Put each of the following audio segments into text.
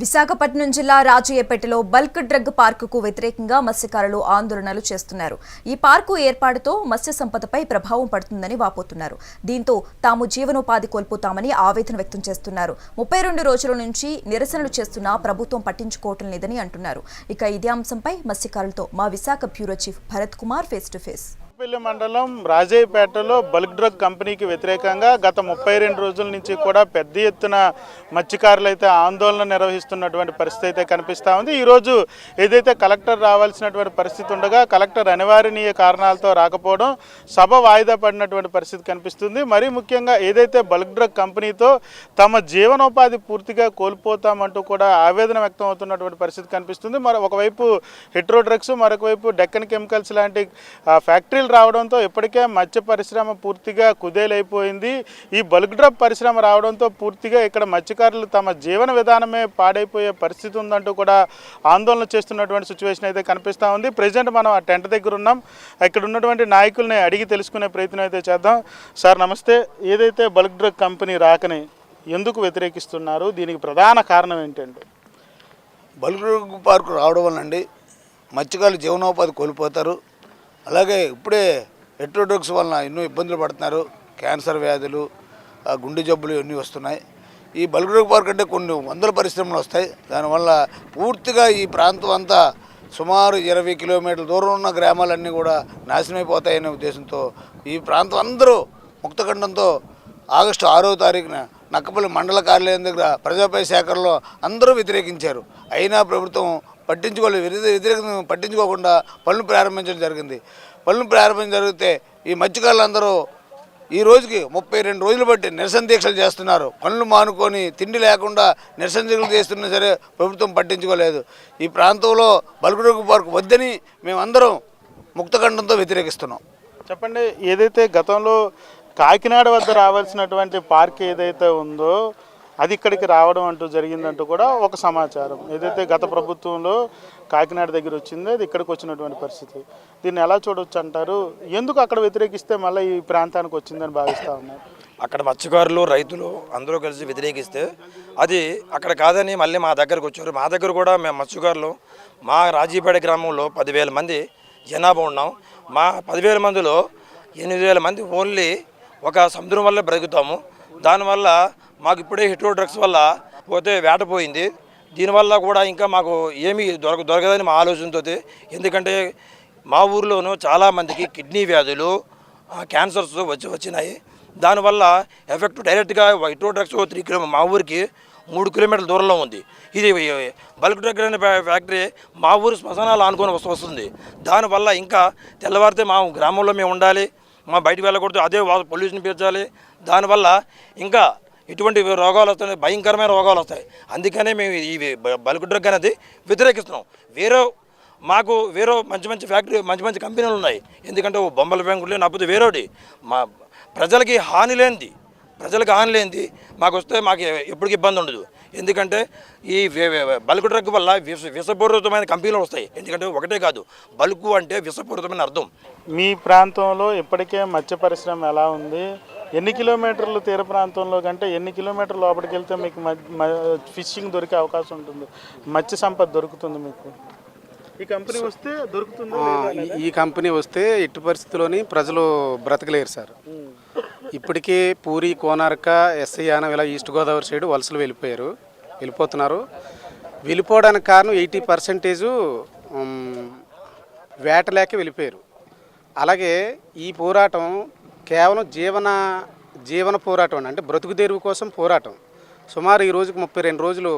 విశాఖపట్నం జిల్లా రాజయ్యపేటలో bulk drug పార్కుకు వ్యతిరేకంగా మత్స్యకారులు ఆందోళనలు చేస్తున్నారు. ఈ పార్కు ఏర్పాటుతో మత్స్య సంపదపై ప్రభావం పడుతుందని వాపోతున్నారు. దీంతో తాము జీవనోపాధి కోల్పోతామని ఆవేదన వ్యక్తం చేస్తున్నారు. 32 రోజుల నుంచి నిరసనలు చేస్తున్నా ప్రభుత్వం పట్టించుకోవటం లేదని అంటున్నారు. ఇక ఇదే అంశంపై మత్స్యకారులతో మా Visakha bureau chief Bharat Kumar face to face. పెళ్లి మండలం రాజయ్యపేటలో బల్క్ డ్రగ్ కంపెనీకి వ్యతిరేకంగా గత 32 రోజుల నుంచి కూడా పెద్ద ఎత్తున మత్స్యకారులు అయితే ఆందోళన నిర్వహిస్తున్నటువంటి పరిస్థితి అయితే కనిపిస్తూ ఉంది. ఈరోజు ఏదైతే కలెక్టర్ రావాల్సినటువంటి పరిస్థితి ఉండగా కలెక్టర్ అనివార్యనీయ కారణాలతో రాకపోవడం, సభ వాయిదా పడినటువంటి పరిస్థితి కనిపిస్తుంది. మరీ ముఖ్యంగా ఏదైతే బల్క్ డ్రగ్ కంపెనీతో తమ జీవనోపాధి పూర్తిగా కోల్పోతామంటూ కూడా ఆవేదన వ్యక్తం అవుతున్నటువంటి పరిస్థితి కనిపిస్తుంది. ఒకవైపు హెట్రో డ్రగ్స్, మరొక వైపు డెక్కన్ కెమికల్స్ లాంటి ఫ్యాక్టరీలు రావడంతో ఇప్పటికే మత్స్య పరిశ్రమ పూర్తిగా కుదేలైపోయింది. ఈ బల్క్ డ్రగ్ పరిశ్రమ రావడంతో పూర్తిగా ఇక్కడ మత్స్యకారులు తమ జీవన విధానమే పాడైపోయే పరిస్థితి ఉందంటూ కూడా ఆందోళన చేస్తున్నటువంటి సిచ్యువేషన్ అయితే కనిపిస్తూ ఉంది. ప్రెసిడెంట్ మనం ఆ టెంట్ దగ్గర ఉన్నాం. ఇక్కడ ఉన్నటువంటి నాయకుల్ని అడిగి తెలుసుకునే ప్రయత్నం అయితే చేద్దాం. సార్ నమస్తే. ఏదైతే బల్క్ డ్రగ్ కంపెనీ రాకని ఎందుకు వ్యతిరేకిస్తున్నారు? దీనికి ప్రధాన కారణం ఏంటండి? బల్క్ డ్రగ్ పార్కు రావడం వల్లండి మత్స్యకారులు జీవనోపాధి కోల్పోతారు. అలాగే ఇప్పుడే హెట్రో డ్రగ్స్ వలన ఎన్నో ఇబ్బందులు పడుతున్నారు. క్యాన్సర్ వ్యాధులు, గుండె జబ్బులు ఇవన్నీ వస్తున్నాయి. ఈ బల్క్ డ్రగ్ పార్క్ అంటే కొన్ని వందల పరిశ్రమలు వస్తాయి. దానివల్ల పూర్తిగా ఈ ప్రాంతం అంతా సుమారు 20 కిలోమీటర్ల దూరం ఉన్న గ్రామాలన్నీ కూడా నాశనమైపోతాయనే ఉద్దేశంతో ఈ ప్రాంతం అందరూ ముక్తఖండంతో ఆగస్టు 6వ తారీఖున నక్కపల్లి మండల కార్యాలయం దగ్గర ప్రజాపై శాఖల్లో అందరూ వ్యతిరేకించారు. అయినా ప్రభుత్వం పట్టించుకోకుండా పనులు ప్రారంభించడం జరిగింది. పనులు ప్రారంభించడం జరిగితే ఈ మత్స్యకారులందరూ ఈ రోజుకి 32 రోజులు బట్టి నిరసన దీక్షలు చేస్తున్నారు. పనులు మానుకొని తిండి లేకుండా నిరసన దీక్షలు చేస్తున్నా సరే ప్రభుత్వం పట్టించుకోలేదు. ఈ ప్రాంతంలో బల్క్ డ్రగ్ పార్క్ వద్దని మేమందరం ముక్తఖండంతో వ్యతిరేకిస్తున్నాం. చెప్పండి, ఏదైతే గతంలో కాకినాడ వద్ద రావాల్సినటువంటి పార్క్ ఏదైతే ఉందో అది ఇక్కడికి రావడం అంటూ జరిగిందంటూ కూడా ఒక సమాచారం. ఏదైతే గత ప్రభుత్వంలో కాకినాడ దగ్గర వచ్చిందో అది ఇక్కడికి వచ్చినటువంటి పరిస్థితి. దీన్ని ఎలా చూడవచ్చు అంటారు? ఎందుకు అక్కడ వ్యతిరేకిస్తే మళ్ళీ ఈ ప్రాంతానికి వచ్చిందని భావిస్తూ ఉన్నారు? అక్కడ మత్స్యకారులు, రైతులు అందరూ కలిసి వ్యతిరేకిస్తే అది అక్కడ కాదని మళ్ళీ మా దగ్గరకు వచ్చారు. మా దగ్గర కూడా మేము మత్స్యకారులు మా రాజీపేట గ్రామంలో 10,000 మంది జనాభా ఉన్నాం. మా 10,000 మందిలో 8,000 మంది ఓన్లీ ఒక సముద్రం వల్ల బ్రతుకుతాము. దానివల్ల మాకు ఇప్పుడే హెట్రో డ్రగ్స్ వల్ల పోతే వేటపోయింది. దీనివల్ల కూడా ఇంకా మాకు ఏమీ దొరకదని మా ఆలోచనతో. ఎందుకంటే మా ఊర్లోనూ చాలామందికి కిడ్నీ వ్యాధులు, క్యాన్సర్స్ వచ్చినాయి. దానివల్ల ఎఫెక్ట్ డైరెక్ట్గా హెట్రో డ్రగ్స్ 3 కిలోమీటర్ మా ఊరికి 3 కిలోమీటర్ల దూరంలో ఉంది. ఇది బల్క్ డ్రగ్ అనే ఫ్యాక్టరీ మా ఊరు శ్మశానాలు ఆనుకొని వస్తుంది. దానివల్ల ఇంకా తెల్లవారితే మా గ్రామంలో మేము ఉండాలి, మా బయటకు వెళ్ళకూడదు, అదే పొల్యూషన్ పీల్చాలి. దానివల్ల ఇంకా ఇటువంటి రోగాలు వస్తాయి, భయంకరమైన రోగాలు వస్తాయి. అందుకనే మేము ఈ బల్క్ డ్రగ్ అనేది వ్యతిరేకిస్తున్నాం. మాకు వేరే మంచి ఫ్యాక్టరీ, మంచి కంపెనీలు ఉన్నాయి. ఎందుకంటే బొమ్మల బ్యాంకులు లేకపోతే వేరేటి మా ప్రజలకి హాని లేనిది మాకు వస్తే మాకు ఎప్పటికీ ఇబ్బంది ఉండదు. ఎందుకంటే ఈ బల్క్ డ్రగ్ వల్ల విషపూరితమైన కంపెనీలు వస్తాయి. ఎందుకంటే ఒకటే కాదు, బల్క్ అంటే విషపూరితమైన అర్థం. మీ ప్రాంతంలో ఇప్పటికే మత్స్య పరిశ్రమ ఎలా ఉంది? ఎన్ని కిలోమీటర్లు తీర ప్రాంతంలో కంటే ఎన్ని కిలోమీటర్లు లోపలికి వెళ్తే మీకు ఫిషింగ్ దొరికే అవకాశం ఉంటుంది, మత్స్య సంపద దొరుకుతుంది మీకు? ఈ కంపెనీ వస్తే దొరుకుతుంది. ఈ కంపెనీ వస్తే ఎట్టి పరిస్థితుల్లోని ప్రజలు బ్రతకలేరు సార్. ఇప్పటికే పూరి, కోనార్క, ఎస్ఐ యానం ఇలా ఈస్ట్ గోదావరి సైడ్ వలసలు వెళ్ళిపోతున్నారు. వెళ్ళిపోవడానికి కారణం 80% వేట లేక వెళ్ళిపోయారు. అలాగే ఈ పోరాటం కేవలం జీవన పోరాటం అంటే బ్రతుకు తెరువు కోసం పోరాటం. సుమారు ఈ రోజుకి 32 రోజులు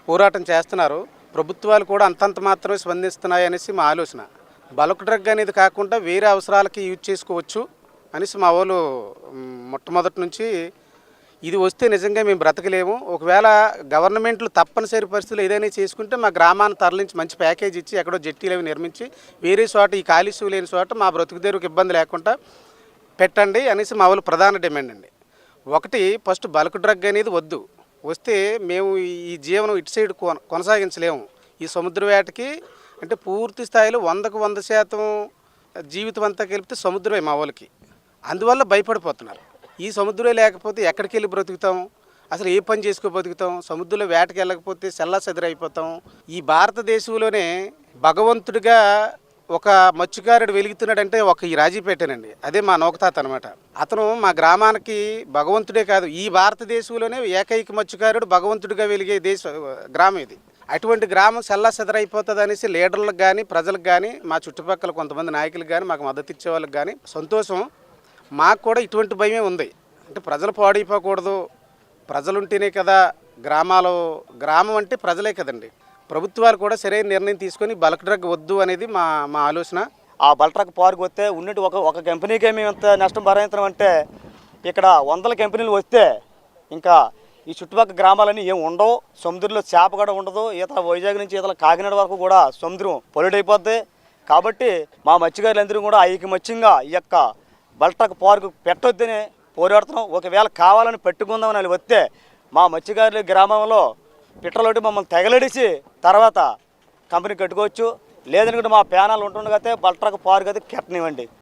పోరాటం చేస్తున్నారు. ప్రభుత్వాలు కూడా అంతంత మాత్రమే స్పందిస్తున్నాయి అనేసి మా ఆలోచన. బల్క్ డ్రగ్ అనేది కాకుండా వేరే అవసరాలకి యూజ్ చేసుకోవచ్చు అనేసి మా వాళ్ళు మొట్టమొదటి నుంచి ఇది వస్తే నిజంగా మేము బ్రతకలేము, ఒకవేళ గవర్నమెంట్లు తప్పనిసరి పరిస్థితులు ఏదైనా చేసుకుంటే మా గ్రామాన్ని తరలించి మంచి ప్యాకేజ్ ఇచ్చి ఎక్కడో జట్టీలు అవి నిర్మించి వేరే చోట ఈ కాలుష్యం లేని చోట మా బ్రతుకు తెరువుకి ఇబ్బంది లేకుండా పెట్టండి అనేసి మా వాళ్ళు ప్రధాన డిమాండ్ అండి. ఒకటి, ఫస్ట్ బల్క్ డ్రగ్ అనేది వస్తే మేము ఈ జీవనం ఇటు సైడ్ కొనసాగించలేము. ఈ సముద్ర వేటకి అంటే పూర్తి స్థాయిలో 100కు 100% జీవితం అంతా కలిపితే సముద్రమే మా వాళ్ళకి. అందువల్ల భయపడిపోతున్నారు. ఈ సముద్రం లేకపోతే ఎక్కడికి వెళ్ళి బ్రతుకుతాము అసలు ఏ పని చేసుకో బతుకుతాం? సముద్రంలో వేటకి వెళ్ళకపోతే సెల్లా సెదరైపోతాం. ఈ భారతదేశంలోనే భగవంతుడిగా ఒక మత్స్యకారుడు వెలుగుతున్నాడంటే ఒక ఈ రాజీపేటేనండి. అదే మా నౌకతాత అనమాట. అతను మా గ్రామానికి భగవంతుడే కాదు, ఈ భారతదేశంలోనే ఏకైక మత్స్యకారుడు భగవంతుడిగా వెలిగే గ్రామం ఇది. అటువంటి గ్రామం సెల్లా సెదరైపోతుంది అనేసి లీడర్లకు కానీ ప్రజలకు కానీ మా చుట్టుపక్కల కొంతమంది నాయకులకు కానీ మాకు మద్దతు ఇచ్చే వాళ్ళకి కానీ సంతోషం. మాకు కూడా ఇటువంటి భయమే ఉంది. అంటే ప్రజలు పాడైపోకూడదు, ప్రజలుంటేనే కదా గ్రామం అంటే ప్రజలే కదండి. ప్రభుత్వాలు కూడా సరైన నిర్ణయం తీసుకొని బల్క్ డ్రగ్ వద్దు అనేది మా ఆలోచన. ఆ బల్క్ డ్రగ్ పార్క్ వస్తే ఉన్నట్టు ఒక కంపెనీకే మేము ఇంత నష్టం భరించడం అంటే ఇక్కడ 100 కంపెనీలు వస్తే ఇంకా ఈ చుట్టుపక్కల గ్రామాలన్నీ ఏం ఉండవు. సముద్రంలో చేప కూడా ఉండదు. ఈతల వైజాగ్ నుంచి ఈతల కాకినాడ వరకు కూడా సముద్రం పొల్యూట్ అయిపోద్ది. కాబట్టి మా మత్స్యకారులందరూ కూడా ఐకమత్యంగా ఈ యొక్క బల్క్ డ్రగ్ పార్క్ పెట్టొద్దని పోరాడుతున్నాం. ఒకవేళ కావాలని పెట్టుకుందామని వాళ్ళు వస్తే మా మత్స్యకారుల గ్రామంలో పిట్రలోటి మమ్మల్ని తెగలడిసి తర్వాత కంపెనీ కట్టుకోవచ్చు. లేదనుకుంటే మా ప్యానాలు ఉంటుండగా బల్క్ డ్రగ్ పార్క్ అయితే కెట్టనివ్వండి.